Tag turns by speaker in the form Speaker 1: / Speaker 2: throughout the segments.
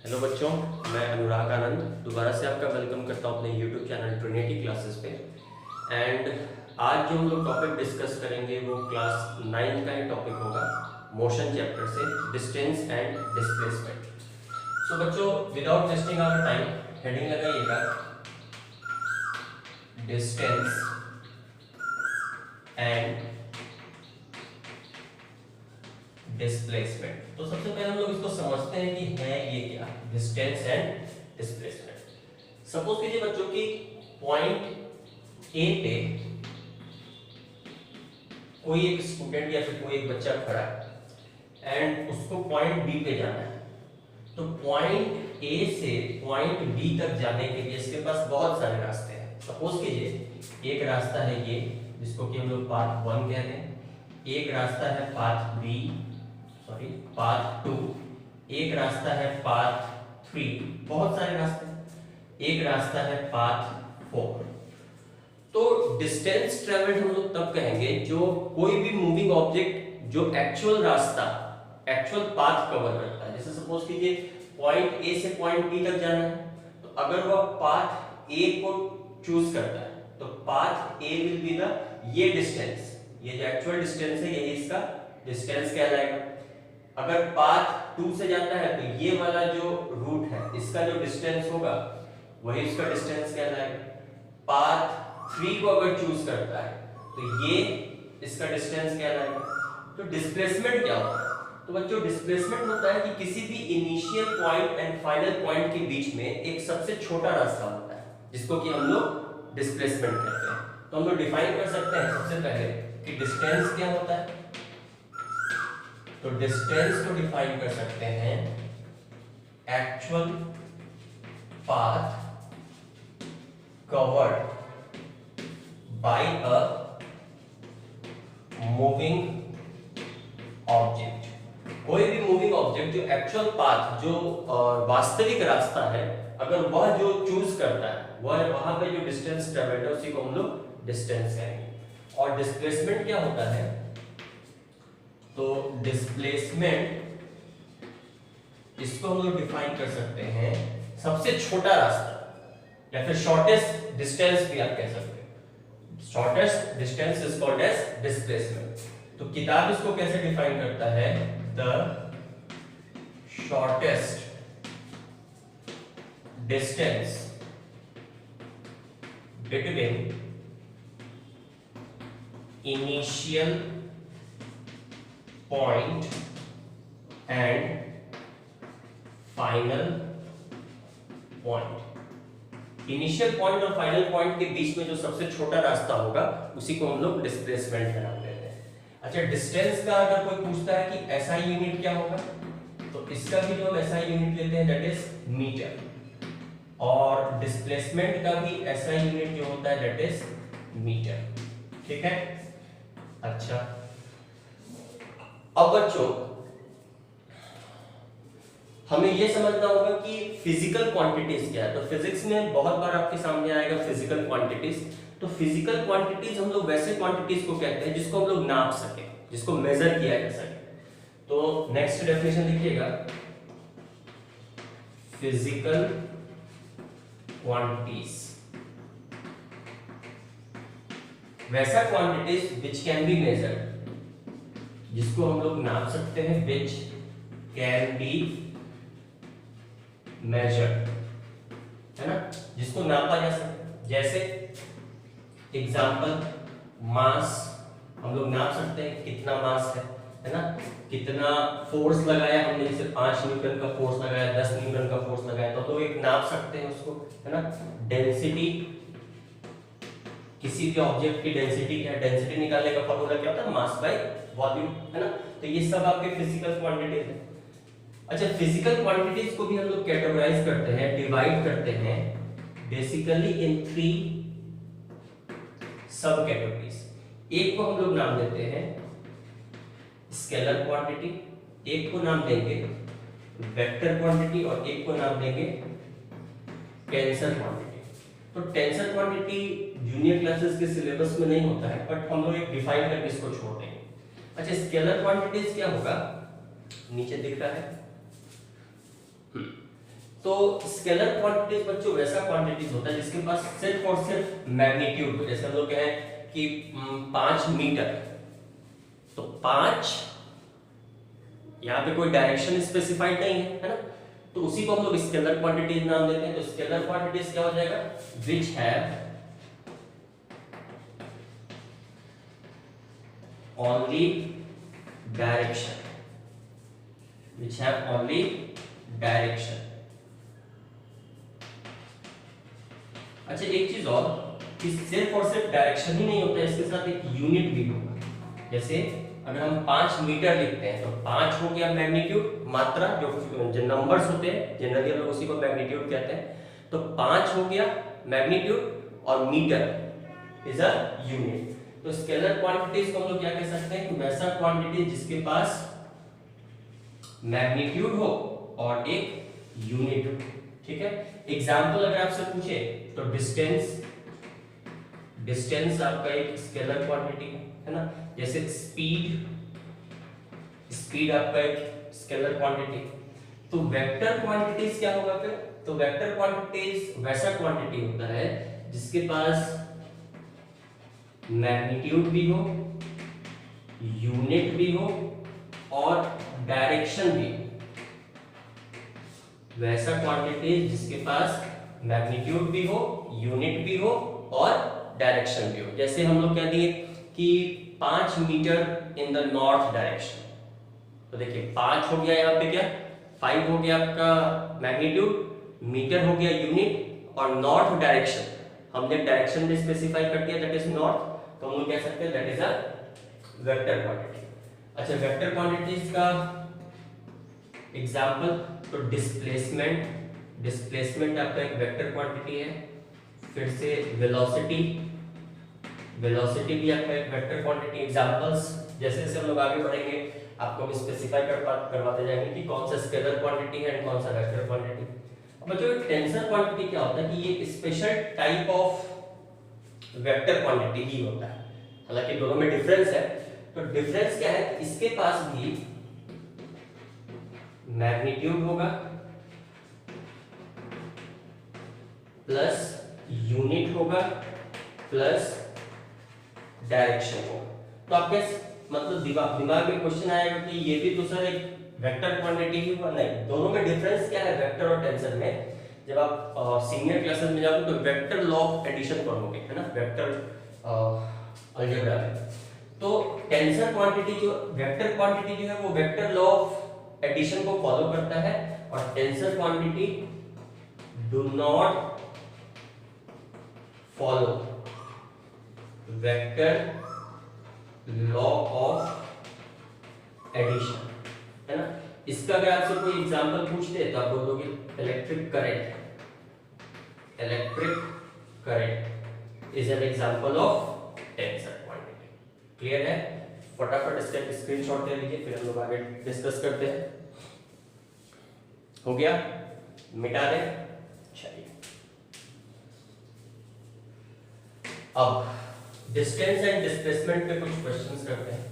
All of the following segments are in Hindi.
Speaker 1: हेलो बच्चों, मैं अनुराग आनंद दोबारा से आपका वेलकम करता हूं अपने यूट्यूब चैनल ट्रिनिटी क्लासेस पे। एंड आज जो हम लोग टॉपिक डिस्कस करेंगे वो क्लास 9 का ही टॉपिक होगा, मोशन चैप्टर से डिस्टेंस एंड डिस्प्लेसमेंट। सो बच्चों, without wasting our time heading लगाइएगा डिस्टेंस एंड डिस्प्लेसमेंट। तो सबसे पहले हम लोग इसको समझते हैं कि है ये क्या, डिस्टेंस एंड डिस्प्लेसमेंट। सपोज कीजिए बच्चों की पॉइंट ए पे कोई एक स्टूडेंट या फिर कोई एक बच्चा खड़ा है एंड उसको पॉइंट बी पे जाना है। तो पॉइंट ए से पॉइंट बी तक जाने के लिए इसके पास बहुत सारे रास्ते हैं। सपोज कीजिए एक रास्ता है ये, जिसको कि हम लोग पाथ 1 कहते हैं। एक रास्ता है पाथ 2, एक रास्ता है पाथ 3, बहुत सारे रास्ते हैं। एक रास्ता है पाथ 4। तो डिस्टेंस ट्रेवल्ड हम लोग तब कहेंगे जो कोई भी मूविंग ऑब्जेक्ट जो एक्चुअल रास्ता, एक्चुअल पाथ कवर करता है। जैसे सपोज कीजिए पॉइंट ए से पॉइंट बी तक जाना है, तो अगर वह पाथ ए को चूज करता है तो path A will be the ये डिस्टेंस, ये जो एक्चुअल डिस्टेंस है यही इसका डिस्टेंस कहलाएगा। अगर पाथ 2 से जाता है तो ये वाला जो रूट है इसका जो डिस्टेंस होगा वही इसका डिस्टेंस कहलाएगा। पाथ 3 को अगर चूज करता है तो ये इसका डिस्टेंस कहलाएगा। तो डिस्प्लेसमेंट क्या होता है? तो बच्चों, डिस्प्लेसमेंट होता है कि किसी भी initial point and final point के बीच में एक सबसे छोटा रास्ता होता है, जिसको कि हम लोग डिस्प्लेसमेंट कहते हैं। तो हम लोग डिफाइन कर सकते हैं सबसे पहले कि डिस्टेंस क्या होता है। तो डिस्टेंस को डिफाइन कर सकते हैं actual path covered by a moving object. कोई भी मूविंग ऑब्जेक्ट जो एक्चुअल पाथ, जो वास्तविक रास्ता है, अगर वह जो चूज करता है वह वहां पे जो डिस्टेंस ट्रेवल्ड है उसी को हम लोग डिस्टेंस कहेंगे। और डिस्प्लेसमेंट क्या होता है? तो डिस्प्लेसमेंट, इसको हम लोग डिफाइन कर सकते हैं सबसे छोटा रास्ता या फिर शॉर्टेस्ट डिस्टेंस भी आप कह सकते हैं। Shortest distance is called as displacement. तो किताब इसको कैसे डिफाइन करता है? The shortest distance between initial point and final point. Initial point और फाइनल पॉइंट के बीच में जो सबसे छोटा रास्ता होगा उसी को हम लोग डिस्प्लेसमेंट का नाम देते हैं। अच्छा, डिस्टेंस का अगर कोई पूछता है कि एसआई यूनिट क्या होगा, तो इसका भी जो हम एसआई यूनिट लेते हैं दैट इज मीटर, और डिस्प्लेसमेंट का भी एसआई यूनिट जो होता है दैट इज मीटर। ठीक है। अच्छा, अब बच्चों हमें यह समझना होगा कि फिजिकल क्वांटिटीज क्या है। तो फिजिक्स में बहुत बार आपके सामने आएगा फिजिकल क्वांटिटीज। तो फिजिकल क्वांटिटीज हम लोग वैसे क्वांटिटीज को कहते हैं जिसको हम लोग नाप सके, जिसको मेजर किया जा सके। तो नेक्स्ट डेफिनेशन लिखिएगा, फिजिकल क्वांटिटीज वैसा quantities which can be measured, जिसको हम लोग नाप सकते हैं, विच कैन बी मेजर्ड, है ना, जिसको नापा जा सकता। जैसे एग्जांपल, मास हम लोग नाप सकते हैं कितना मास है ना, कितना फोर्स लगाया हमने, जैसे 5 न्यूटन का फोर्स लगाया, 10 न्यूटन का फोर्स लगाया, तो एक नाप सकते हैं उसको, है ना। डेंसिटी, किसी भी ऑब्जेक्ट की डेंसिटी क्या है, डेंसिटी निकालने का फॉर्मूला क्या होता है? मास बाय वॉल्यूम, है ना। तो ये सब आपके फिजिकल क्वांटिटीज है। अच्छा, फिजिकल क्वांटिटीज को भी हम लोग कैटेगराइज करते हैं, डिवाइड करते हैं बेसिकली इन 3 सब कैटेगरीज। एक को हम लोग नाम देते हैं स्केलर क्वांटिटी, एक को नाम देंगे वेक्टर क्वांटिटी, और एक को नाम देंगे टेंसर क्वांटिटी। तो टेंसर क्वांटिटी जूनियर क्लासेस के सिलेबस में नहीं होता है, बट हम लोग एक डिफाइन करके इसको छोड़ देंगे। अच्छा, स्केलर क्वांटिटीज क्या होगा? नीचे दिख रहा है तो स्केलर क्वांटिटीज बच्चों वैसा क्वांटिटीज होता है जिसके पास सिर्फ और सिर्फ मैग्नीट्यूड हो। जैसे हम लोग कहें कि 5 मीटर, तो 5 यहाँ पे कोई डायरेक्शन स्पेसिफाइड नहीं है ना, तो उसी को हम लोग स्केलर क्वांटिटीज नाम देते हैं। तो स्केलर क्वांटिटीज क्या हो जाएगा, which have only direction, which have only direction. अच्छा एक चीज और कि सिर्फ और सिर्फ डायरेक्शन ही नहीं होता है, इसके साथ एक यूनिट भी होगा। जैसे अगर हम 5 मीटर लिखते हैं तो 5 हो गया मैग्नीट्यूड, मात्रा, जो नंबर्स होते हैं जनरली हम लोग उसी को मैग्नीट्यूड कहते हैं। तो 5 हो गया मैग्नीट्यूड और मीटर इज अ यूनिट। तो स्केलर क्वांटिटीज को हम लोग क्या कह सकते हैं कि वैसा क्वांटिटी जिसके पास मैग्नीट्यूड हो और एक यूनिट हो। ठीक है, एग्जांपल अगर आपसे पूछे तो डिस्टेंस आपका एक स्केलर क्वांटिटी है ना। जैसे स्पीड आपका एक स्केलर क्वांटिटी। तो वेक्टर क्वांटिटीज क्या होगा फिर, तो वेक्टर क्वांटिटीज वैसा क्वांटिटी होता है जिसके पास मैग्नीट्यूड भी हो, यूनिट भी हो और डायरेक्शन भी हो। वैसा क्वांटिटी जिसके पास मैग्नीट्यूड भी हो, यूनिट भी हो और डायरेक्शन भी हो। जैसे हम लोग कह दिए कि 5 metre in the north direction, तो देखिए 5 हो गया यहाँ पे क्या, 5 हो गया आपका मैग्नीट्यूड, मीटर हो गया यूनिट और नॉर्थ डायरेक्शन हमने डायरेक्शन में स्पेसिफाई कर दिया दैट इज नॉर्थ, तो हम लोग कह सकते हैं that is a vector quantity. अच्छा वेक्टर क्वांटिटीज का एग्जांपल, तो डिस्प्लेसमेंट आपका एक वेक्टर क्वांटिटी है। फिर से वेलोसिटी भी आपका एक वेक्टर क्वांटिटी। एग्जांपल्स जैसे जैसे हम लोग आगे बढ़ेंगे आपको हम स्पेसिफाई करवाते जाएंगे कि कौन सा स्केलर क्वांटिटी है और कौन सा वेक्टर क्वांटिटी। अब बच्चों टेंसर क्वांटिटी क्या होता है कि ये special type of vector quantity ही होता है, हालांकि दोनों में डिफरेंस है। तो डिफरेंस क्या है, इसके पास भी मैग्नीट्यूड होगा प्लस यूनिट होगा प्लस डायरेक्शन होगा। तो आपके मतलब दिमाग में क्वेश्चन आएगा कि ये भी तो सर एक वेक्टर क्वांटिटी ही हुआ, नहीं, दोनों में डिफरेंस क्या है वेक्टर और टेंसर में। जब आप सीनियर क्लासेस में जाओगे तो वेक्टर लॉ ऑफ एडिशन पढ़ोगे है ना, वेक्टर अलजेब्रा में। तो टेंसर क्वांटिटी जो वेक्टर क्वांटिटी जो है वो वेक्टर लॉ ऑफ एडिशन को फॉलो करता है और tensor quantity do not follow vector law of addition है ना। इसका अगर आपसे कोई एग्जांपल पूछ दे तो आप बोलोगे electric current is an example of tensor quantity. Clear है, फटाफट इसका एक स्क्रीनशॉट ले लीजिए फिर हम लोग आगे डिस्कस करते हैं। हो गया, मिटा दें। चलिए अब डिस्टेंस एंड डिस्प्लेसमेंट पे कुछ क्वेश्चंस करते हैं।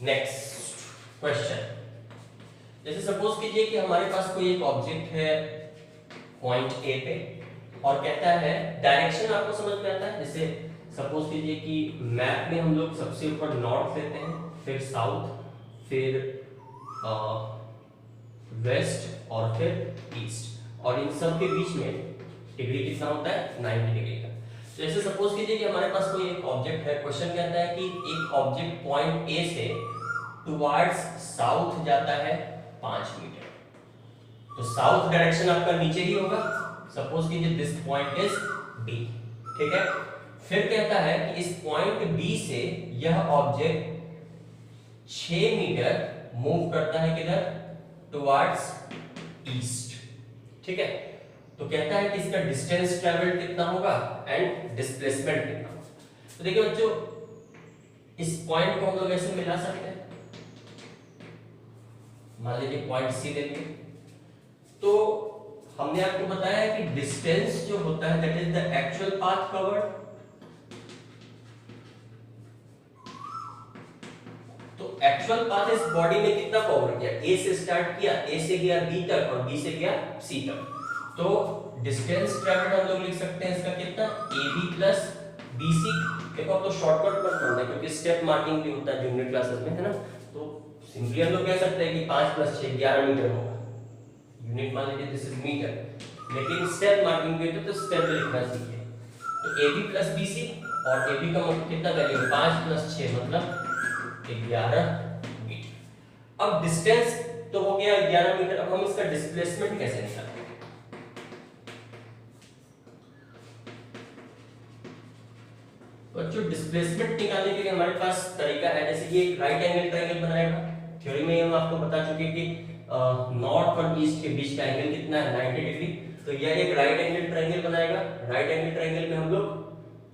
Speaker 1: नेक्स्ट क्वेश्चन, जैसे सपोज कीजिए कि हमारे पास कोई एक ऑब्जेक्ट है पॉइंट ए पे और कहता है डायरेक्शन आपको समझ में आता है। जैसे सपोज कीजिए कि मैप में हम लोग सबसे ऊपर नॉर्थ लेते हैं, फिर साउथ, फिर वेस्ट और फिर ईस्ट, और इन सब के बीच में डिग्री कितना होता है 90 डिग्री का। तो जैसे सपोज कीजिए कि हमारे पास कोई एक ऑब्जेक्ट है, क्वेश्चन कहता है कि एक ऑब्जेक्ट पॉइंट ए से टुवर्ड्स साउथ जाता है 5 मीटर, तो साउथ डायरेक्शन आपका नीचे ही होगा। सपोज कीजिए दिस पॉइंट इज बी, ठीक है। फिर कहता है कि इस पॉइंट बी से यह ऑब्जेक्ट 6 मीटर मूव करता है किधर, टुवर्ड्स ईस्ट, ठीक है। तो कहता है कि इसका डिस्टेंस ट्रैवल्ड कितना होगा एंड डिस्प्लेसमेंट कितना होगा। तो देखिए बच्चों, इस पॉइंट को हम लोग ऐसे मिला सकते हैं, मान लीजिए पॉइंट सी ले लिए, तो हमने आपको बताया कि डिस्टेंस जो होता है that is the actual path covered actual path इस बॉडी ने कितना कवर किया, ए से स्टार्ट किया, ए से गया बी तक और बी से गया सी तक। तो डिस्टेंस ट्रैवल्ड हम लोग लिख सकते हैं इसका कितना, AB प्लस BC। देखो अब तो शॉर्टकट मत पढ़ना क्योंकि स्टेप मार्किंग भी होता है जूनियर क्लासेस में, है ना। तो सिंपली हम लोग कह सकते हैं कि 5 + 6 11 मीटर होगा। यूनिट मान लीजिए दिस इज मीटर, लेकिन स्टेप मार्किंग भी होती है तो स्टेप पे लिखना सीखिए। तो AB प्लस BC और AB का कितना वैल्यू है 5 + 6 मतलब 11 मीटर। अब डिस्टेंस तो हो गया 11 मीटर। अब हम इसका डिस्प्लेसमेंट कैसे निकालेंगे? बच्चों डिस्प्लेसमेंट निकालने के लिए हमारे पास तरीका है, जैसे ये एक राइट एंगल ट्रायंगल बनाएगा। थ्योरी में हम आपको बता चुके हैं कि नॉर्थ और ईस्ट के बीच का एंगल कितना है 90 डिग्री। तो यह एक राइट एंगल ट्रायंगल बनाएगा। राइट एंगल ट्रायंगल में हम लोग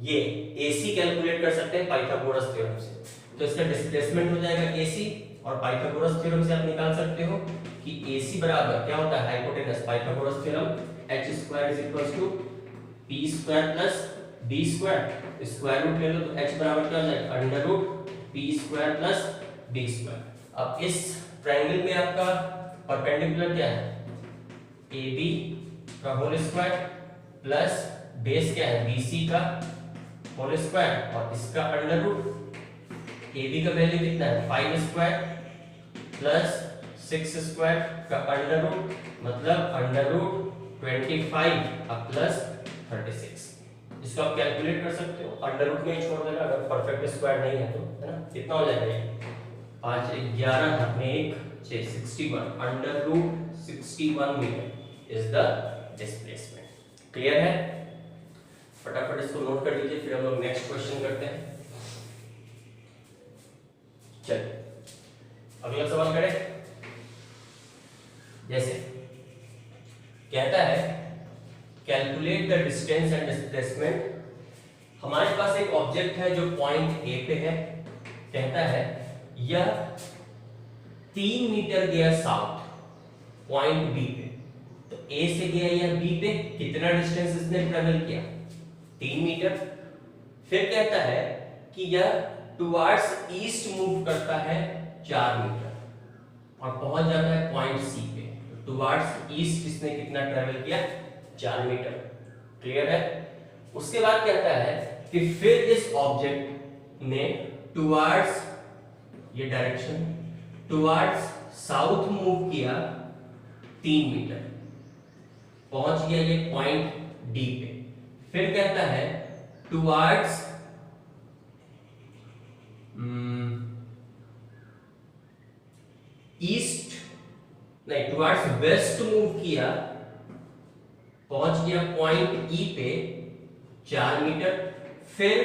Speaker 1: ये AC कैलकुलेट कर सकते हैं पाइथागोरस थ्योरम से। तो इसका डिस्प्लेसमेंट हो जाएगा AC और पाइथागोरस थ्योरम से आप निकाल सकते हो कि AC बराबर क्या होता है, hypotenuse Pythagoras theorem h² = p² + b²। Square root ले लो तो h बराबर क्या हो जाएगा √p² + b²। अब इस ट्रायंगल में आपका परपेंडिकुलर क्या है, AB का होल स्क्वायर प्लस बेस क्या है BC का होल स्क्वायर और इसका अंडर रूट। AB का वैल्यू कितना है 5² प्लस 6² का अंडर रूट मतलब √25 प्लस 36। इसको आप कैलकुलेट कर सकते हो, अंडर रूट में ही छोड़ देना अगर परफेक्ट स्क्वायर नहीं है तो, है ना। कितना हो जाएगा ये 5 11 में 1 6 61 √61 metre is the displacement. Clear है? फटाफट इसको नोट कर लीजिए, फिर हम लोग नेक्स्ट क्वेश्चन करते हैं। चलिए अगला सवाल करें। जैसे कहता है calculate the distance and displacement. हमारे पास एक ऑब्जेक्ट है जो पॉइंट A पे है। कहता है यह 3 मीटर गया साउथ पॉइंट B पे। तो A से गया यह B पे, कितना डिस्टेंस इसने ट्रेवल किया 3 मीटर। फिर कहता है कि यह टुवर्ड्स ईस्ट मूव करता है 4 मीटर और पहुंच जाता है पॉइंट C पे। तो टुवर्ड्स ईस्ट इसने कितना ट्रेवल किया 4 मीटर। क्लियर है? उसके बाद कहता है कि फिर इस ऑब्जेक्ट ने टुवर्ड्स ये डायरेक्शन टुवर्ड्स साउथ मूव किया 3 मीटर, पहुंच गया ये पॉइंट D पे। फिर कहता है टुवर्ड्स ईस्ट नहीं टुवर्ड्स वेस्ट मूव किया, पहुंच गया पॉइंट E पे 4 मीटर। फिर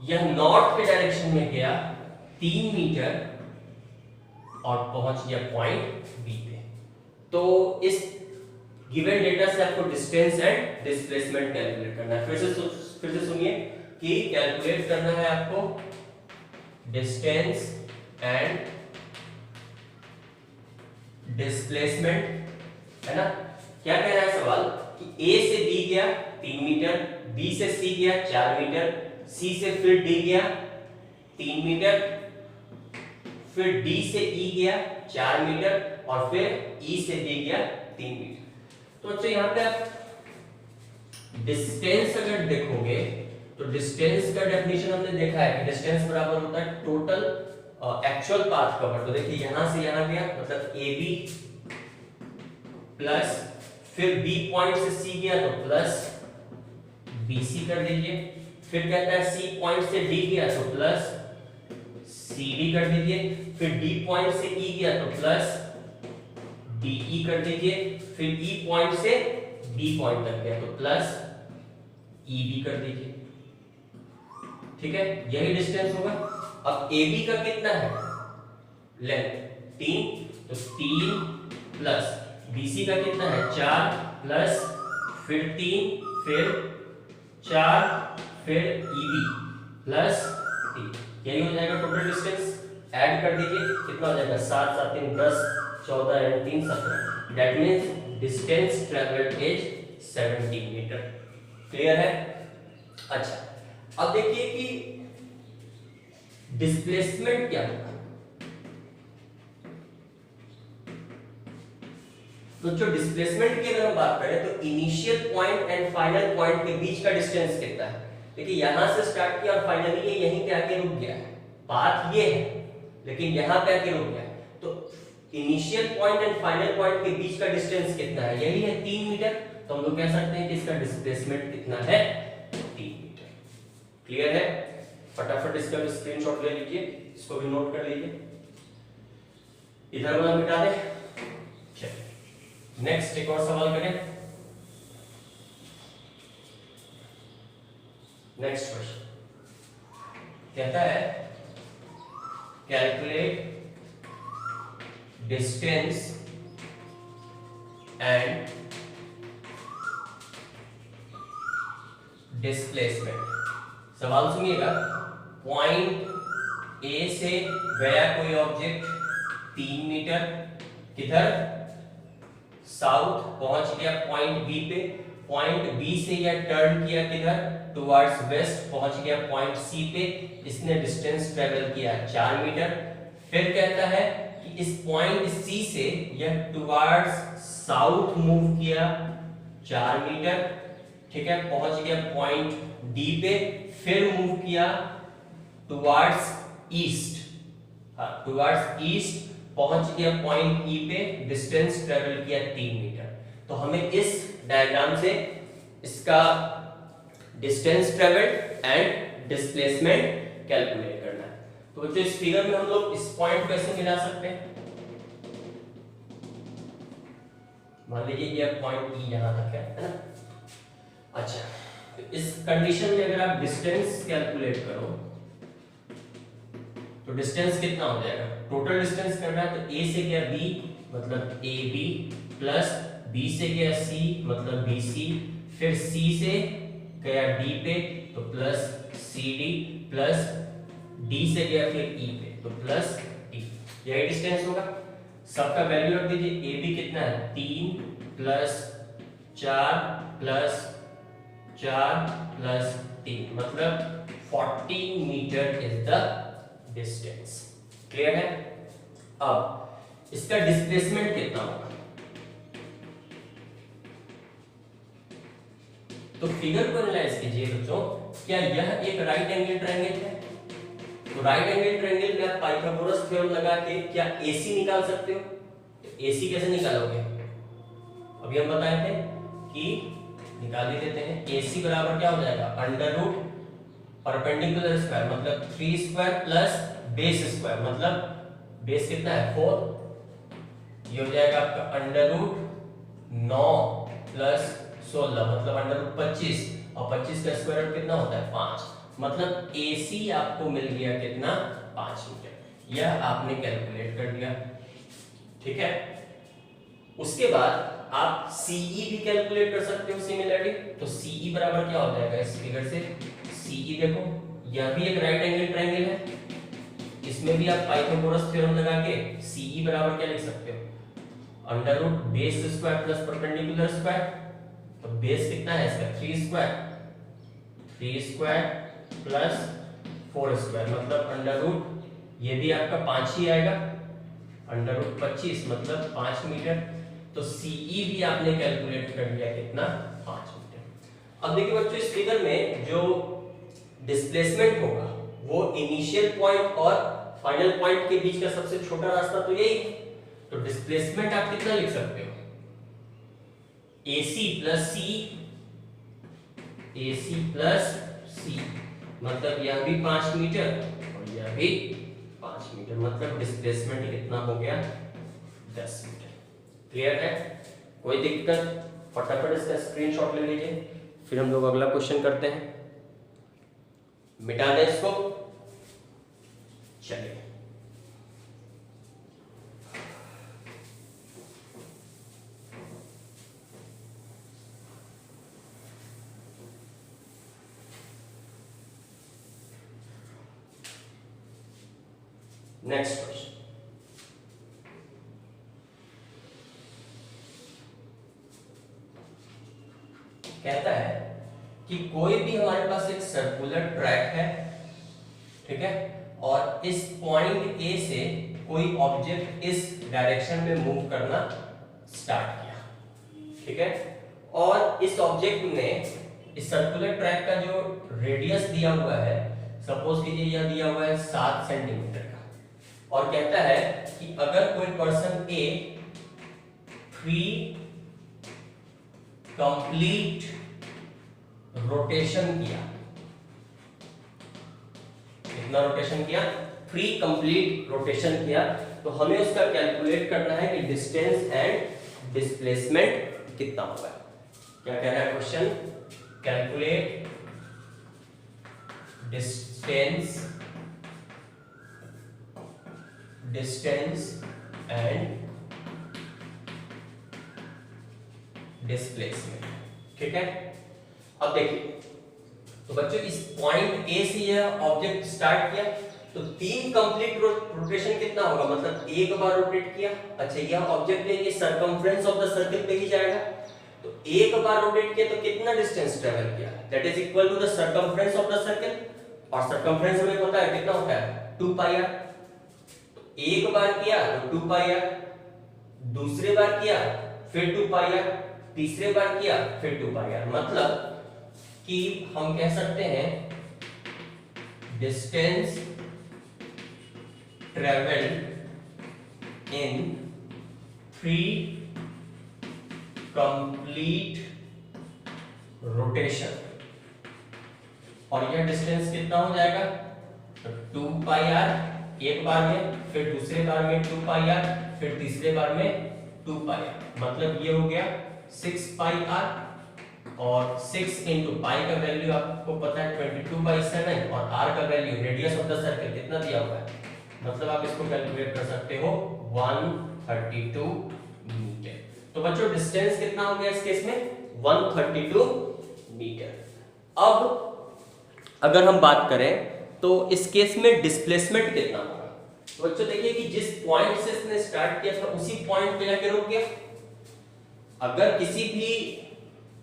Speaker 1: यह नॉर्थ के डायरेक्शन में गया 3 मीटर और पहुंच गया पॉइंट B पे। तो इस गिवन डेटा से आपको डिस्टेंस एंड डिस्प्लेसमेंट कैलकुलेट करना है। फिर से सुनिए कि कैलकुलेट करना है आपको डिस्टेंस एंड डिस्प्लेसमेंट, है ना। क्या कह रहा है सवाल कि A से B गया 3 मीटर, B से C गया 4 मीटर, C से फिर D गया 3 मीटर, फिर D से E गया 4 मीटर और फिर E से D गया 3 मीटर। तो अच्छा यहाँ पे आप डिस्टेंस अगर देखोगे तो डिस्टेंस का डेफिनेशन हमने देखा है कि डिस्टेंस बराबर होता है टोटल एक्चुअल पाथ कवर। तो देखिए यहां से यहां गया मतलब AB प्लस फिर B पॉइंट से C गया तो प्लस BC कर दीजिए। फिर कहता है C पॉइंट से D गया तो प्लस CD कर दीजिए। फिर D पॉइंट से E गया तो प्लस DE कर दीजिए। फिर E पॉइंट से B पॉइंट तक गया तो प्लस EB कर दीजिए। ठीक है, यही डिस्टेंस होगा। अब AB का कितना है लेंथ 3, तो 3 प्लस BC का कितना है 4 प्लस फिर 3 फिर 4 फिर EB प्लस 3, यही हो जाएगा टोटल डिस्टेंस। ऐड कर दीजिए कितना हो जाएगा 7 7 3 10 14 और 3 17। That means distance travelled is 70 metre. Clear है? अच्छा अब देखिए कि डिस्प्लेसमेंट क्या होगा? तो जो डिस्प्लेसमेंट की अगर हम बात करें तो initial point and final point के बीच का डिस्टेंस कितना है? देखिए यहां से स्टार्ट किया और फाइनली ये यहीं पे आके रुक गया है, पाथ ये है लेकिन यहां पे आके रुक गया है, तो initial point and final point के बीच का डिस्टेंस कितना है? यही है 3 मीटर। तो हम लोग कह सकते हैं कि इसका डिस्प्लेसमेंट कितना है? 3 मीटर। क्लियर है? फटाफट इसका भी स्क्रीनशॉट ले लीजिए, इसको भी नोट कर लीजिए, इधर वाला मिटा दे। चलिए नेक्स्ट एक और सवाल करें। नेक्स्ट क्वेश्चन कहता है कैलकुलेट डिस्टेंस एंड डिस्प्लेसमेंट। सवाल सुनिएगा, पॉइंट ए से गया कोई ऑब्जेक्ट 3 मीटर, किधर? साउथ, पहुंच गया पॉइंट बी पे, पॉइंट बी से यह टर्न किया किधर? टुवर्ड्स वेस्ट, पहुंच गया पॉइंट सी पे, इसने डिस्टेंस ट्रेवल किया 4 मीटर। फिर कहता है कि इस पॉइंट सी से यह टुवर्ड्स साउथ मूव किया 4 मीटर, ठीक है, पहुंच गया पॉइंट डी पे, फिर मूव किया टुवर्ड्स ईस्ट, हाँ टुवर्ड्स ईस्ट, पहुंच गया पॉइंट ई पे, डिस्टेंस ट्रेवल किया 3 मीटर। तो हमें इस डायग्राम से इसका distance travelled and displacement calculate करना है। तो जो इस फिगर में हम लोग इस पॉइंट को ऐसे मिला सकते हैं, मान लीजिए ये पॉइंट ई यहां तक है ना। अच्छा, तो इस कंडीशन में अगर आप डिस्टेंस कैलकुलेट करो तो डिस्टेंस कितना हो जाएगा? टोटल डिस्टेंस करना है तो ए से गया बी मतलब ए बी, प्लस बी से गया सी मतलब बी सी, फिर सी से गया डी पे तो plus C D, plus D से गया फिर ई पे तो प्लस डी। यही डिस्टेंस होगा। सबका वैल्यू रख दीजिए। ए बी कितना है? 3 प्लस 4 प्लस 4 प्लस 3 मतलब 40 metre is the distance. Clear है? अब इसका डिस्प्लेसमेंट कितना होगा? तो फिगर को एनालाइज कीजिए बच्चों, क्या यह एक राइट एंगल ट्रायंगल है? तो राइट एंगल ट्रायंगल में आप पाइथागोरस थ्योरम लगा के क्या AC निकाल सकते हो? तो AC कैसे निकालोगे? अभी हम बताए थे कि निकाल ही देते हैं। AC बराबर क्या हो जाएगा? अंडर रूट परपेंडिकुलर स्क्वायर मतलब 3 स्क्वायर प्लस बेस स्क्वायर मतलब बेस कितना है? 4। ये हो जाएगा आपका अंडर रूट 9 प्लस 16 मतलब अंडर रूट 25, और 25 का स्क्वायर रूट कितना होता है? 5। मतलब AC आपको मिल गया कितना? 5 मीटर। यह आपने कैलकुलेट कर दिया, ठीक है। उसके बाद आप CE भी कैलकुलेट कर सकते हो सिमिलरली। तो CE बराबर क्या हो जाएगा इस फिगर से? CE देखो, यह भी एक राइट एंगल ट्रायंगल है, इसमें भी आप पाइथागोरस थ्योरम लगा के CE बराबर क्या लिख सकते हो? Under root base square plus perpendicular square. तो बेस कितना है इसका? 3 स्क्वायर, 3 स्क्वायर प्लस 4 स्क्वायर मतलब अंडर रूट ये भी आपका 5 ही आएगा, अंडर रूट 25 मतलब 5 मीटर। तो CE भी आपने कैलकुलेट कर लिया कितना? 5 मीटर। अब देखिए बच्चों, इस फिगर में जो डिस्प्लेसमेंट होगा वो इनिशियल पॉइंट और फाइनल पॉइंट के बीच का सबसे छोटा रास्ता तो यही है। तो डिस्प्लेसमेंट आप कितना लिख सकते हो? AC प्लस सी, AC प्लस सी मतलब यह भी 5 मीटर और यह भी 5 मीटर मतलब डिस्प्लेसमेंट कितना हो गया? 10 मीटर। क्लियर है? कोई दिक्कत? फटाफट इसका स्क्रीनशॉट ले लीजिए, फिर हम लोग अगला क्वेश्चन करते हैं। मिटा दें इसको। चलिए नेक्स्ट क्वेश्चन। कहता है कि कोई भी हमारे पास एक सर्कुलर ट्रैक है, ठीक है, और इस पॉइंट ए से कोई ऑब्जेक्ट इस डायरेक्शन में मूव करना स्टार्ट किया, ठीक है। और इस ऑब्जेक्ट ने इस सर्कुलर ट्रैक का जो रेडियस दिया हुआ है, सपोज कीजिए यह दिया हुआ है 7 सेंटीमीटर का, और कहता है कि अगर कोई पर्सन ए 3 कंप्लीट रोटेशन किया, कितना रोटेशन किया, 3 कंप्लीट रोटेशन किया, तो हमें उसका कैलकुलेट करना है कि डिस्टेंस एंड डिस्प्लेसमेंट कितना होगा। क्या कह रहा है question, calculate distance and displacement, ठीक है। अब देखिए, तो बच्चों इस पॉइंट ए से यह ऑब्जेक्ट स्टार्ट किया, तो 3 कंप्लीट रोटेशन कितना होगा, मतलब एक बार रोटेट किया। अच्छा, यह ऑब्जेक्ट है, ये सर्कमफ्रेंस ऑफ द सर्कल पे ही जाएगा, तो एक बार रोटेट किया तो कितना डिस्टेंस ट्रेवल किया, that is equal to the circumference of the circle, और सर्कमफ्रेंस हमें पता है कितना होता है 2 पाई आर। तो एक बार किया तो 2 पाई आर, दूसरे बार किया फिर 2 पाई आर, तीसरे बार किया फिर 2 पाई आर, मतलब कि हम कह सकते हैं distance travelled in 3 complete rotation, और यह डिस्टेंस कितना हो जाएगा, तो 2 पाई आर एक बार में, फिर दूसरे बार में 2 पाई आर, फिर तीसरे बार में 2 पाई आर, मतलब ये हो गया 6 पाई आर, और 6 इंटू पाई का वैल्यू आपको पता है 22/7, और आर का value radius of the circle कितना दिया हुआ है, मतलब आप इसको कैलकुलेट कर सकते हो 132 मीटर। तो बच्चों डिस्टेंस कितना हो गया इस केस में, 132 मीटर। अब अगर हम बात करें तो इस केस में डिस्प्लेसमेंट कितना होगा, तो बच्चों देखिए कि जिस पॉइंट से इसने स्टार्ट किया था उसी पॉइंट पे जाके रुक गया। अगर किसी भी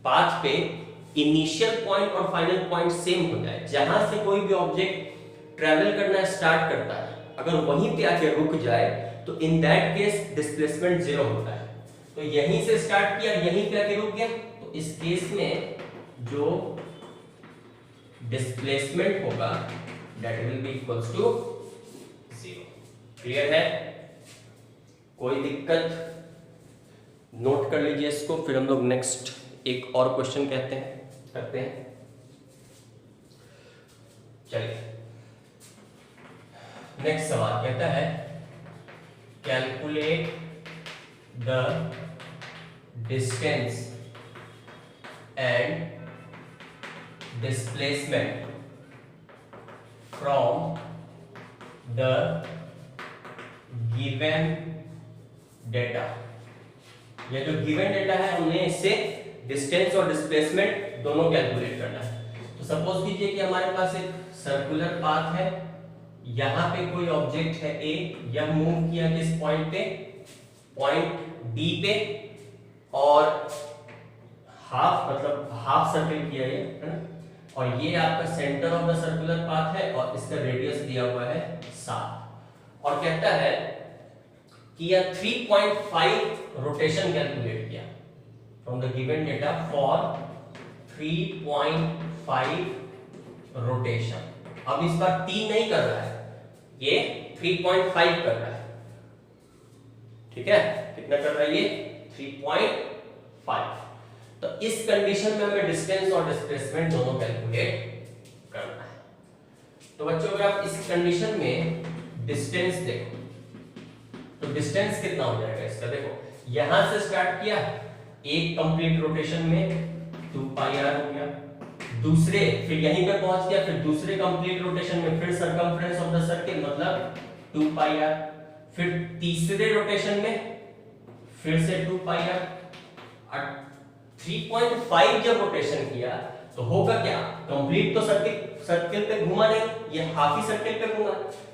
Speaker 1: पाथ पे इनिशियल पॉइंट और फाइनल पॉइंट सेम हो जाए, जहां से कोई भी ऑब्जेक्ट ट्रैवल करना स्टार्ट करता है, अगर वहीं पे आके रुक जाए तो इन दैट केस डिस्प्लेसमेंट 0 होता है। तो यहीं से स्टार्ट किया, यहीं पे आके रुक गया, तो इस केस में जो डिस्प्लेसमेंट होगा that will be equals to 0। Clear है, कोई दिक्कत, नोट कर लीजिए इसको, फिर हम लोग नेक्स्ट एक और क्वेश्चन करते हैं। चलिए नेक्स्ट सवाल कहता है calculate the distance and displacement from the given data. ये जो गिवन डेटा है हमने इससे डिस्टेंस और डिस्प्लेसमेंट दोनों कैलकुलेट करना है। तो सपोज कीजिए कि हमारे पास एक सर्कुलर पाथ है, यहां पे कोई ऑब्जेक्ट है ए, यह मूव किया किस पॉइंट पे, पॉइंट बी पे, और हाफ सर्कल किया ये, है ना, और ये आपका centre of the circular path है, और इसका रेडियस दिया हुआ है 7, और कहता है कि यह 3.5 रोटेशन कैलकुलेट किया from the given data for 3.5 rotation. अब इस बार 3 नहीं कर रहा है, ये 3.5 कर रहा है, ठीक है, कितना कर रहा है ये 3.5। तो इस कंडीशन में हमें डिस्टेंस और डिस्प्लेसमेंट दोनों कैलकुलेट करना है। तो बच्चों अगर आप इस कंडीशन में डिस्टेंस देखो तो डिस्टेंस कितना हो जाएगा इसका, देखो यहां से स्टार्ट किया एक कंप्लीट रोटेशन में 2 पाई आर हो गया, दूसरे फिर यहीं पे पहुंच गया, फिर दूसरे कंप्लीट रोटेशन में फिर सर्कमफ्रेंस ऑफ द सर्कल मतलब 2 पाई आर, फिर तीसरे रोटेशन में फिर से 2 पाई आर, 3.5 जब रोटेशन किया तो होगा क्या, कंप्लीट तो सर्कल पे घुमा नहीं, ये हाफ ही सर्कल पे घुमा,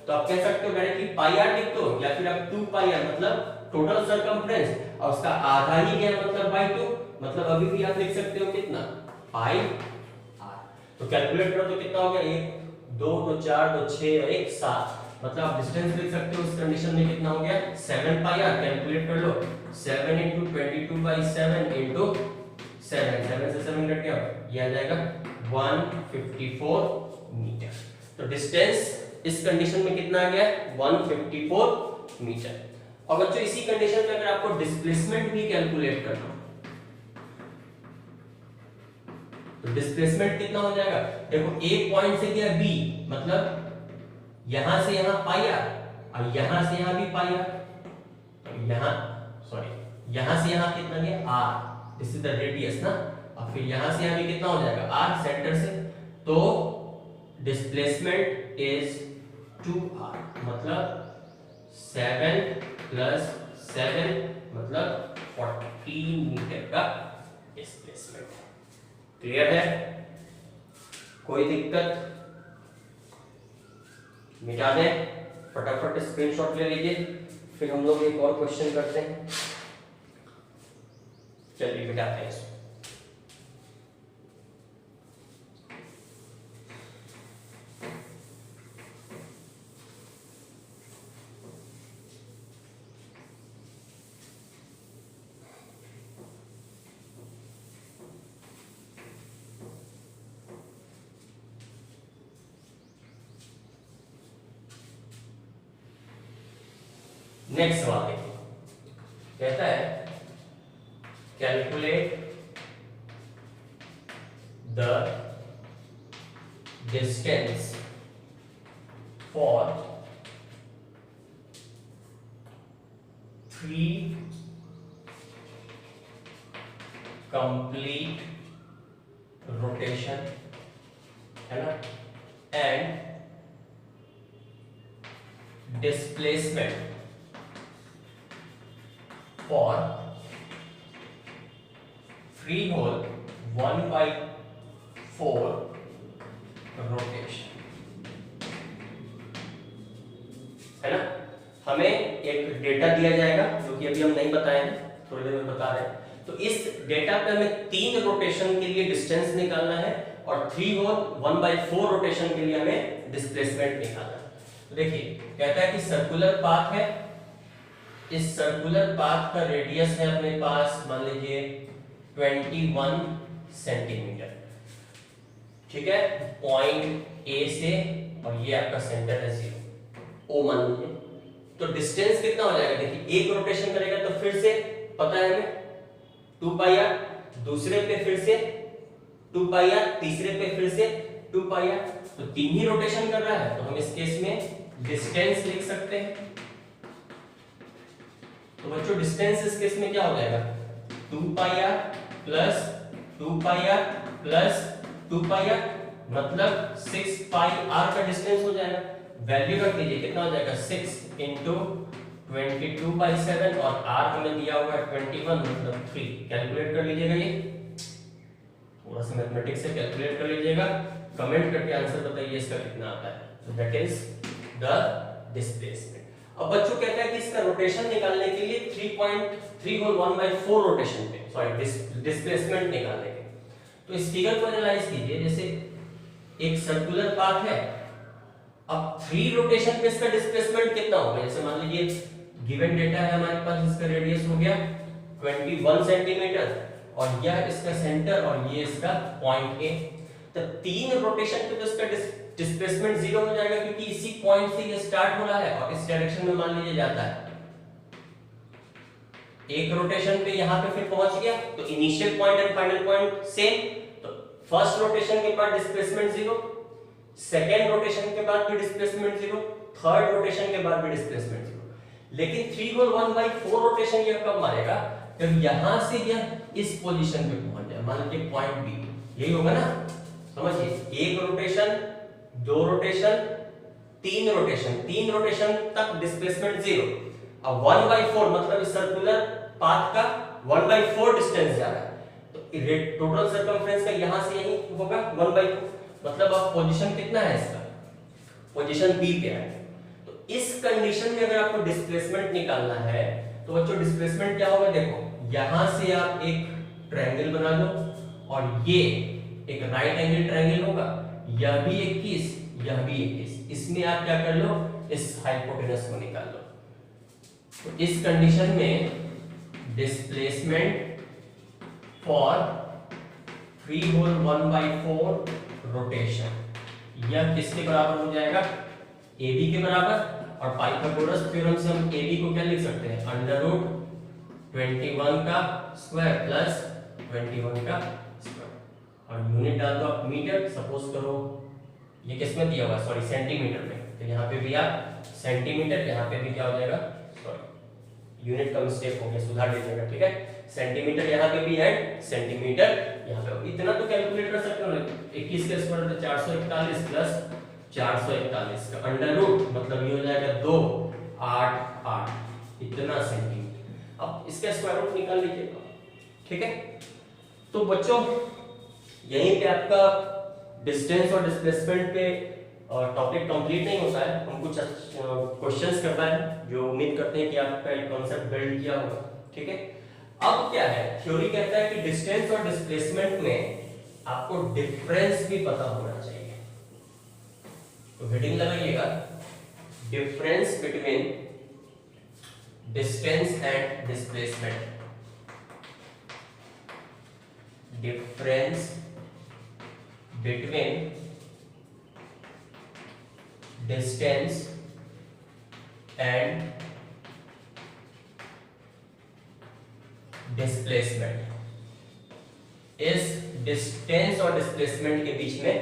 Speaker 1: तो आप कह सकते हो डायरेक्टली पाई आर लिख दो, या फिर आप 2 पाई आर मतलब टोटल सर्कमफ्रेंस, और उसका आधा ही गया मतलब बाय 2, मतलब अभी भी आप लिख सकते हो कितना पाई आर। तो कैलकुलेट करो तो कितना हो गया, 1 2 2 4 2 6 और 1 7, मतलब आप डिस्टेंस लिख सकते हो उस कंडीशन में कितना हो गया 7 पाई आर, कैलकुलेट कर लो 7 × 22/7 × 7, 7 से 7 कट गया, ये आ जाएगा 154 मीटर। तो डिस्टेंस इस कंडीशन में कितना आ गया 154 मीटर। और बच्चों इसी कंडीशन में अगर आपको डिस्प्लेसमेंट भी कैलकुलेट करना हो तो डिस्प्लेसमेंट कितना हो जाएगा, देखो एक पॉइंट से गया बी, मतलब यहां से यहां पाई आर और यहां से यहां भी पाई आर, तो यहां से यहां कितना गया R, this is the radius ना, और फिर यहां से यहां भी कितना हो जाएगा आर सेंटर से, तो डिस्प्लेसमेंट इज 2r, मतलब 7 + 7 मतलब 14 मीटर का डिस्प्लेसमेंट है। क्लियर है, कोई दिक्कत, मिटा दें, फटाफट स्क्रीनशॉट ले लीजिए, फिर हम लोग एक और क्वेश्चन करते हैं। चलिए मिटाते हैं इसको। नेक्स्ट सवाल देखिए, कहता है calculate the distance for 3 complete rotation, है ना, and displacement for free hole 1/4 rotation, है ना। हमें एक डेटा दिया जाएगा जो कि अभी हम नहीं बताए हैं, थोड़ी देर में बता रहे हैं। तो इस डेटा पे हमें 3 रोटेशन के लिए डिस्टेंस निकालना है और 3 होल 1/4 रोटेशन के लिए हमें डिस्प्लेसमेंट निकालना है। तो देखिए कहता है कि सर्कुलर पाथ है, इस सर्कुलर पाथ का रेडियस है अपने पास मान लीजिए 21 सेंटीमीटर, ठीक है, पॉइंट ए से, और ये आपका सेंटर है 0 ओ मान लीजिए। तो डिस्टेंस कितना हो जाएगा, देखिए एक रोटेशन करेगा तो फिर से पता है हमें 2 पाई आर, दूसरे पे फिर से 2 पाई आर, तीसरे पे फिर से 2 पाई आर, तो 3 ही रोटेशन कर रहा है, तो हम इस केस में डिस्टेंस लिख सकते हैं। तो बच्चों डिस्टेंस इस केस में क्या हो जाएगा 2 pi R plus 2 pi R plus 2 pi R, मतलब 6 पाई आर का डिस्टेंस हो जाएगा। वैल्यू रख दीजिए, कितना हो जाएगा 6 × 22/7 और आर हमें दिया हुआ है 21 मतलब 3, कैलकुलेट कर लीजिएगा, ये थोड़ा सा मैथमेटिक्स से कैलकुलेट कर लीजिएगा, कमेंट करके आंसर बताइए इसका कितना आता है। So that is the displacement. अब बच्चों कहता है कि इसका रोटेशन निकालने के लिए 3.3 होल 1/4 रोटेशन पे डिस्प्लेसमेंट निकालने के, तो इस फिगर को एनालाइज कीजिए। जैसे एक सर्कुलर पाथ है, अब 3 रोटेशन पे इसका डिस्प्लेसमेंट कितना होगा, जैसे मान लीजिए गिवन डेटा है हमारे पास, इसका रेडियस हो गया 21 सेंटीमीटर और यह इसका सेंटर और ये इसका पॉइंट ए, तो 3 रोटेशन पे तो इसका डिस्प्लेसमेंट 0 हो जाएगा, क्योंकि इसी पॉइंट से ये स्टार्ट हो रहा है और इस डायरेक्शन में मान लीजिए जाता है। एक रोटेशन पे यहां पे फिर पहुंच गया, तो initial point and final point same, तो फर्स्ट रोटेशन के बाद डिस्प्लेसमेंट 0, सेकेंड रोटेशन के बाद भी डिस्प्लेसमेंट 0, थर्ड रोटेशन के बाद भी डिस्प्लेसमेंट 0। लेकिन 3 होल 1/4 रोटेशन ये कब मारेगा, जब यहां से यह इस पोजीशन पे पहुंच जाए, मान लीजिए पॉइंट बी, यही होगा ना, समझिए एक रोटेशन, 2 रोटेशन, 3 रोटेशन, 3 रोटेशन तक डिस्प्लेसमेंट 0। अब 1/4 मतलब इस सर्कुलर पाथ का 1/4 डिस्टेंस जा रहा है, तो टोटल सर्कमफ्रेंस का यहां से यही होगा 1/4, मतलब अब पोजीशन कितना है इसका, पोजीशन बी पे है। तो इस कंडीशन में अगर आपको डिस्प्लेसमेंट निकालना है तो बच्चों डिस्प्लेसमेंट क्या होगा, देखो यहां से आप एक ट्रायंगल बना लो और ये एक राइट एंगल ट्रायंगल होगा, यह भी 21, यह भी एक केस। इसमें आप क्या कर लो, इस हाइपोटेनस को निकाल लो। तो इस कंडीशन में डिस्प्लेसमेंट फॉर 3 होल 1/4 रोटेशन, यह किसके बराबर हो जाएगा, AB के बराबर। और पाइथागोरस थ्योरम से हम AB को क्या लिख सकते हैं, √21 का स्क्वायर प्लस 21 का स्क्वायर। और यूनिट डाल दो आप मीटर, सपोज करो ये किस में दिया हुआ है, सॉरी सेंटीमीटर में, तो यहाँ पे भी आप सेंटीमीटर, यहाँ पे भी क्या हो जाएगा, सॉरी यूनिट का मिस्टेक हो गया, सुधार दीजिएगा, ठीक है। सेंटीमीटर यहाँ पे भी ऐड सेंटीमीटर यहाँ पे, इतना तो कैलकुलेट कर सकते हो ना। 21 का स्क्वायर 441 प्लस 441 का अंडर रूट, मतलब ये हो जाएगा 288 इतना सेंटीमीटर। अब इसका स्क्वायर रूट निकाल लीजिएगा, ठीक है। तो बच्चों यहीं पे आपका डिस्टेंस और डिस्प्लेसमेंट पे टॉपिक कंप्लीट नहीं होता है, हम कुछ क्वेश्चंस करता है जो उम्मीद करते हैं कि आपका ये कॉन्सेप्ट बिल्ड किया होगा, ठीक है। अब क्या है, थ्योरी कहता है कि डिस्टेंस और डिस्प्लेसमेंट में आपको डिफरेंस भी पता होना चाहिए। तो हेडिंग लगाइएगा, difference between distance and displacement. Difference between distance and displacement. इस डिस्टेंस और डिस्प्लेसमेंट के बीच में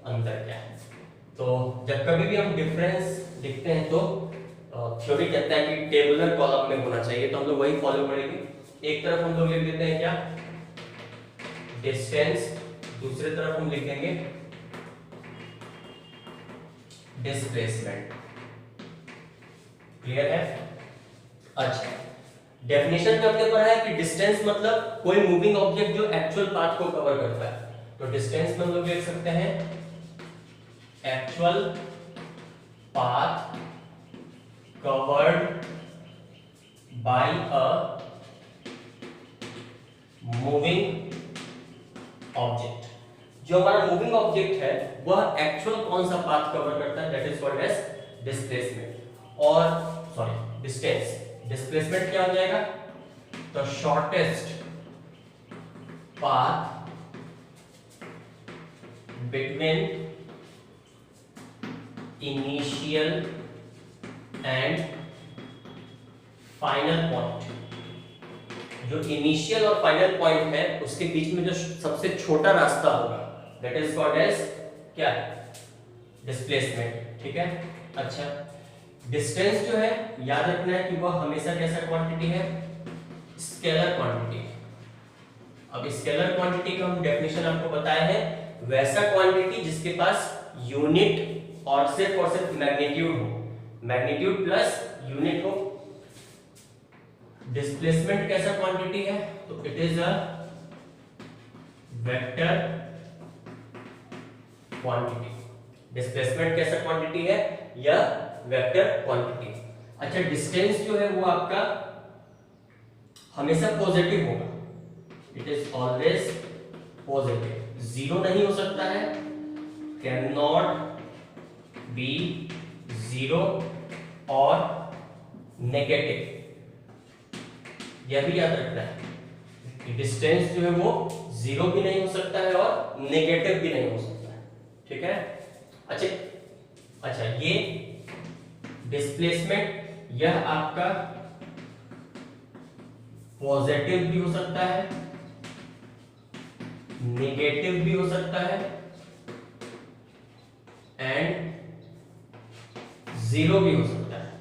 Speaker 1: अंतर क्या है। तो जब कभी भी हम डिफरेंस लिखते हैं तो थ्योरी कहता है कि टेबुलर कॉलम में होना चाहिए, तो हम लोग वही फॉलो करेंगे। एक तरफ हम लोग लिख देते हैं क्या, डिस्टेंस, दूसरी तरफ हम लिख देंगे डिस्प्लेसमेंट। क्लियर है। अच्छा, डेफिनेशन में हमने पढ़ा है कि डिस्टेंस मतलब कोई मूविंग ऑब्जेक्ट जो एक्चुअल पाथ को कवर करता है। तो डिस्टेंस में हम लोग लिख सकते हैं actual path covered by a moving object. जो हमारा मूविंग ऑब्जेक्ट है वह एक्चुअल कौन सा पाथ कवर करता है, that is called as displacement. और सॉरी डिस्टेंस, डिस्प्लेसमेंट क्या हो जाएगा, the shortest path between initial and final point. जो इनिशियल और फाइनल पॉइंट है उसके बीच में जो सबसे छोटा रास्ता होगा दैट इज कॉल्ड एज क्या, डिस्प्लेसमेंट, ठीक है। अच्छा, डिस्टेंस जो है याद रखना है कि वह हमेशा कैसा क्वांटिटी है, स्केलर क्वांटिटी। अब स्केलर क्वांटिटी का हम डेफिनेशन आपको बताया है, वैसा क्वांटिटी जिसके पास यूनिट और सिर्फ मैग्नीट्यूड हो, मैग्नीट्यूड प्लस यूनिट हो। डिस्प्लेसमेंट कैसा क्वांटिटी है, तो it is a vector quantity. Displacement कैसा क्वांटिटी है, या वेक्टर क्वांटिटी। अच्छा, डिस्टेंस जो है वो आपका हमेशा पॉजिटिव होगा, it is always positive, zero नहीं हो सकता है, कैन नॉट बी जीरो और नेगेटिव। यह भी याद रखना है कि डिस्टेंस जो है वो जीरो भी नहीं हो सकता है और नेगेटिव भी नहीं हो सकता है, ठीक है। अच्छा ये डिस्प्लेसमेंट यह आपका पॉजिटिव भी हो सकता है, नेगेटिव भी हो सकता है एंड जीरो भी हो सकता है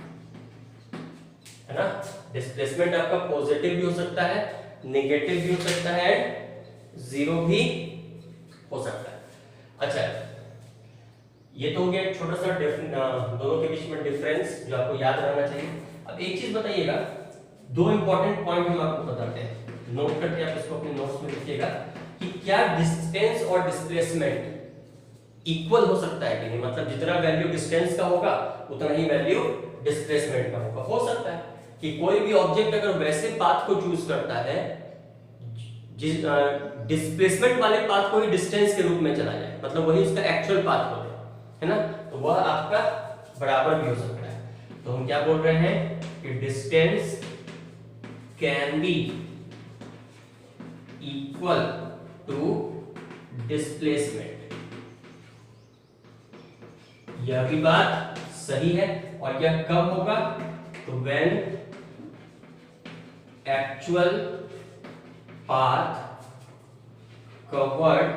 Speaker 1: ना। डिस्प्लेसमेंट आपका पॉजिटिव भी हो सकता है, नेगेटिव भी हो सकता है एंड जीरो भी हो सकता है। अच्छा, ये तो हो गया छोटा सा दोनों के बीच में डिफरेंस जो आपको याद रहना चाहिए। अब एक चीज बताइएगा, दो इंपॉर्टेंट पॉइंट हम आपको बताते हैं, नोट करके आप इसको अपने नोट्स में लिखिएगा कि क्या डिस्टेंस और डिस्प्लेसमेंट इक्वल हो सकता है कि नहीं। मतलब जितना वैल्यू डिस्टेंस का होगा उतना ही वैल्यू डिस्प्लेसमेंट का होगा। हो सकता है कि कोई भी ऑब्जेक्ट अगर वैसे पाथ को चूज करता है जिस डिस्प्लेसमेंट वाले पाथ को ही डिस्टेंस के रूप में चला जाए, मतलब वही उसका एक्चुअल पाथ हो जाए। है ना, तो वह आपका बराबर भी हो सकता है। तो हम क्या बोल रहे हैं कि distance can be equal to displacement. यह भी बात सही है। और यह कब होगा, तो when actual path covered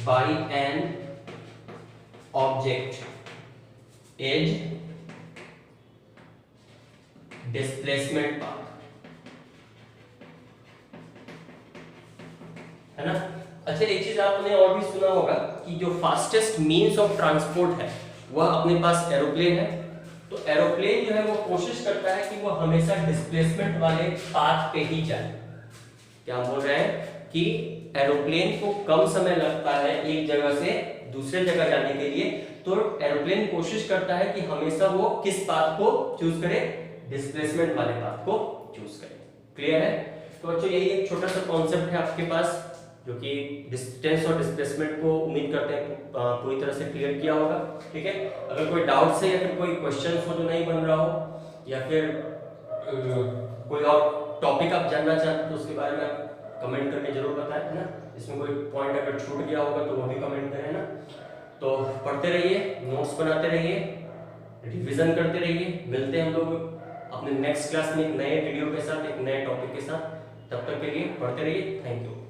Speaker 1: by an object is displacement path, है ना। अच्छा, एक चीज आपने और भी सुना होगा कि जो फास्टेस्ट मीन्स ऑफ ट्रांसपोर्ट है वह अपने पास एरोप्लेन है। तो एरोप्लेन जो है वो कोशिश करता है कि वो हमेशा डिस्प्लेसमेंट वाले पाथ पे ही जाए। क्या हम बोल रहे हैं कि एरोप्लेन को कम समय लगता है एक जगह से दूसरे जगह जाने के लिए, तो एरोप्लेन कोशिश करता है कि हमेशा वो किस पाथ को चूज करे, डिस्प्लेसमेंट वाले पाथ को चूज करे। क्लियर है। तो बच्चों यही एक छोटा सा कॉन्सेप्ट है आपके पास, जो कि डिस्टेंस और डिस्प्लेसमेंट को उम्मीद करते हैं पूरी तरह से क्लियर किया होगा। ठीक है, अगर कोई डाउट है या फिर कोई क्वेश्चन हो जो नहीं बन रहा हो, या फिर कोई और टॉपिक आप जानना चाहते हैं तो उसके बारे में आप कमेंट करके जरूर बताएं, है ना। इसमें कोई पॉइंट अगर छूट गया होगा तो वो भी कमेंट करें ना। तो पढ़ते रहिए, नोट्स बनाते रहिए, रिवीजन करते रहिए। मिलते हैं हम लोग अपने नेक्स्ट क्लास में एक नए वीडियो के साथ, एक नए टॉपिक के साथ। तब तक के लिए पढ़ते रहिए। Thank you.